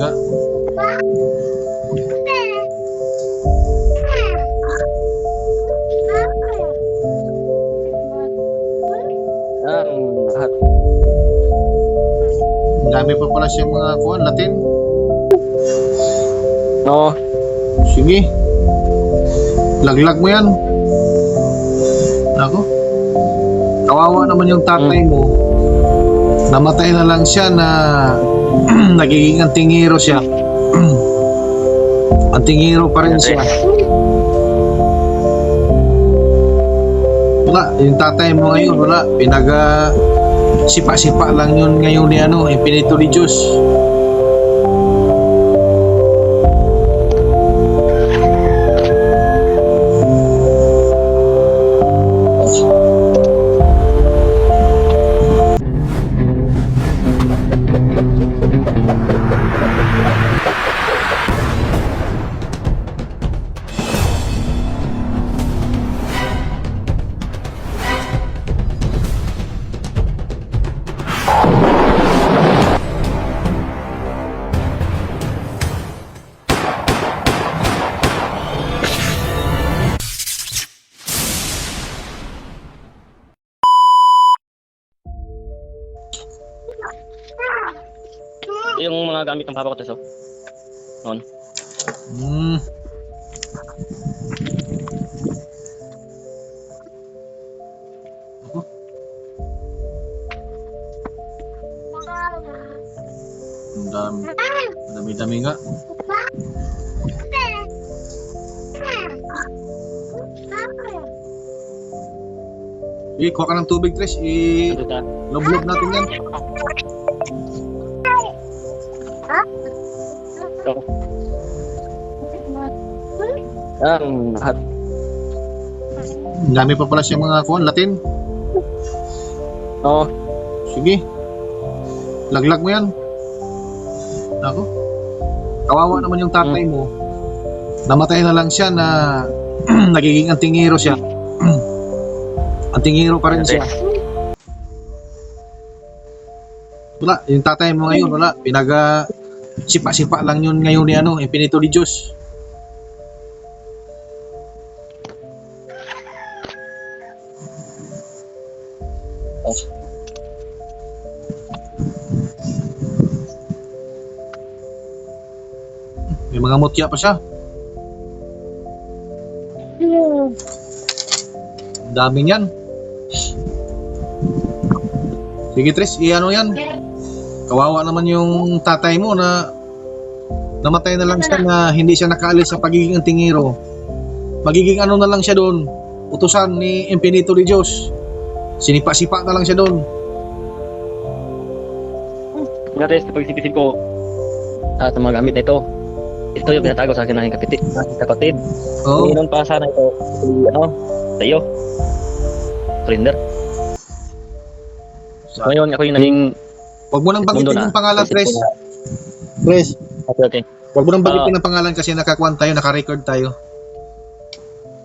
nga. Ang lahat. Ang dami pa pala siyang mga kuwan, Latin. No, Sige. Laglag mo yan. Ako. Kawawa naman yung tatay mo. Namatay na lang siya na nagiging antingero siya. Antingero pa rin siya. Wala, yung tatay mo ngayon, wala. Pinaga sipa-sipa lang yun ngayon ni Infinito ni Diyos. yung mga gamit ng papa ko to, noon. Hmm. Ako. Ang dami nga. Kuha ka ng tubig, Tres. Ano ta? Loblob natin yan. Ang lahat. Ang dami pa pala siyang mga kuwan, Latin. No, Sige. Laglag mo yan. Ako. Kawawa naman yung tatay mo. Namatay na lang siya na nagiging antingero siya. Antingero pa rin siya. Wala, yung tatay mo ngayon, wala. Pinaga sipa-sipa lang yun ngayon ni Infinito ni Diyos. May mga mutya pa siya. Ang dami niyan. Sige, Tris, i-ano yan. Kawawa naman yung tatay mo na namatay na lang siya na hindi siya nakaalis sa pagiging antingero. Magiging ano na lang siya doon. Utusan ni Infinito ni Diyos. Sinipa-sipa na lang siya doon. nga rin, pag-isip-isip ko sa mga gamit na ito, ito yung pinatago sa akin ng kapatid. Oo. Noon pa sana ito, tayo, surrender. Ngayon, ako yung naging Huwag mo nang banggitin yung pangalan, Tres. Tres, Okay. huwag mo nang banggitin ang pangalan kasi nakakuan tayo, naka-record tayo.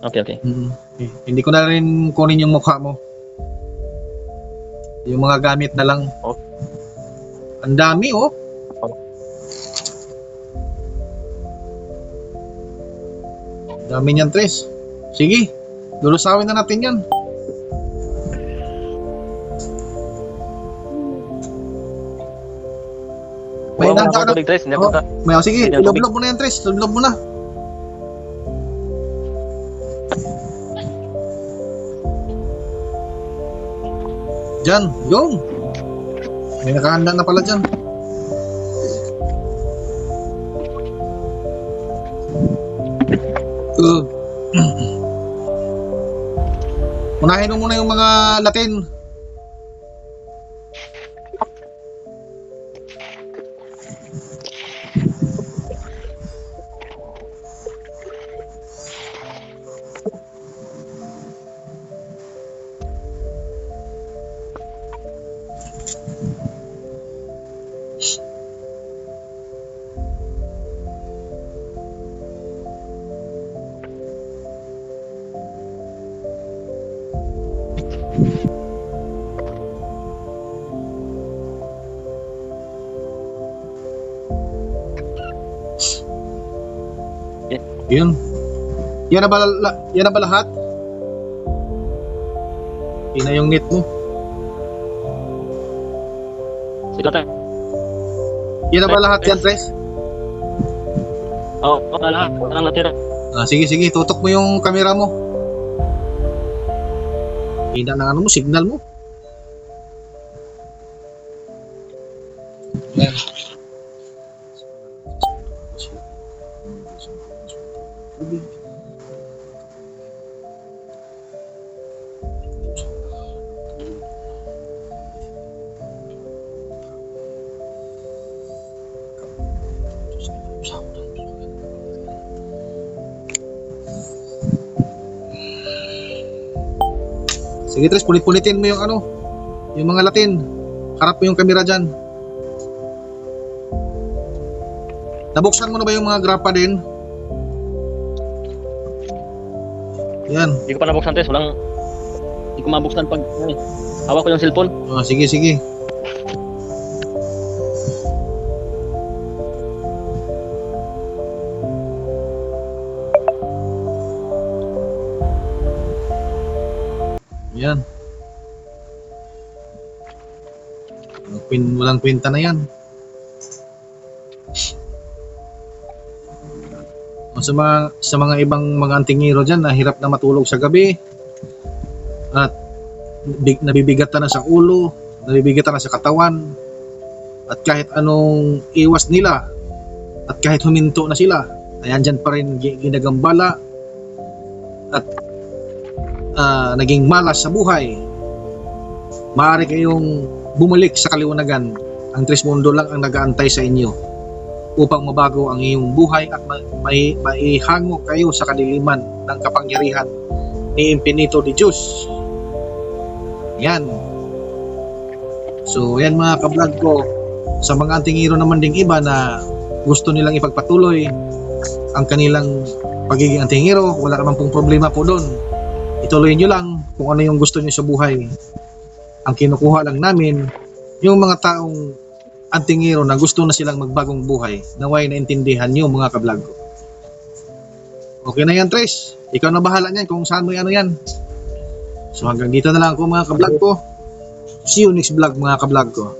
Okay. Hindi ko na rin kunin yung mukha mo. Yung mga gamit na lang. Oh. Ang dami, oh. Dami niyan, Tres. Sige, lulusawin na natin yan. May Wala nanda akong ka na. tubig, Tres. Hindi ako Oh, sige, Hindi na tubig. iloblob mo na yan, Tres. Iloblob mo na. Diyan, yung. May nakahanda na pala dyan. Uh. Unahin mo muna yung mga Latin. Yun. Yan na ba lahat? Yun na yung net mo. Sige tayo. Yan na ba lahat yan, Tres? Oo, lahat. Wala nang natira. Sige, tutok mo yung camera mo. Hina ng ano mo, signal mo. Yan. Sige, Tres, punit-punitin mo yung ano, yung mga Latin. Harap mo yung camera dyan. Nabuksan mo na ba yung mga grapa din? Yan. Hindi ko pa nabuksan, Tres. Hindi ko mabuksan pag hawak ko yung cellphone. Sige. Yan. Walang kwenta na yan. Sa mga ibang mga antingero dyan na hirap na matulog sa gabi at nabibigatan na sa ulo, nabibigatan na sa katawan, at kahit anong iwas nila at kahit huminto na sila, ayan dyan pa rin ginagambala at naging malas sa buhay. Maaari kayong bumalik sa kaliwanagan. Ang Tres Mundo lang ang nag-aantay sa inyo upang mabago ang iyong buhay at maihango kayo sa kadiliman ng kapangyarihan ni Infinito de Diyos. Yan. So yan mga kablog ko, sa mga antingero naman ding iba na gusto nilang ipagpatuloy ang kanilang pagiging antingero, wala naman pong problema po doon. Ituloy nyo lang kung ano yung gusto nyo sa buhay. Ang kinukuha lang namin yung mga taong antingero na gusto na silang magbagong buhay, naway naintindihan nyo mga kablog ko. Okay na yan, Tres. Ikaw na bahala niyan kung saan mo ano yan. So hanggang dito na lang ako mga kablog ko. See you next vlog mga kablog ko.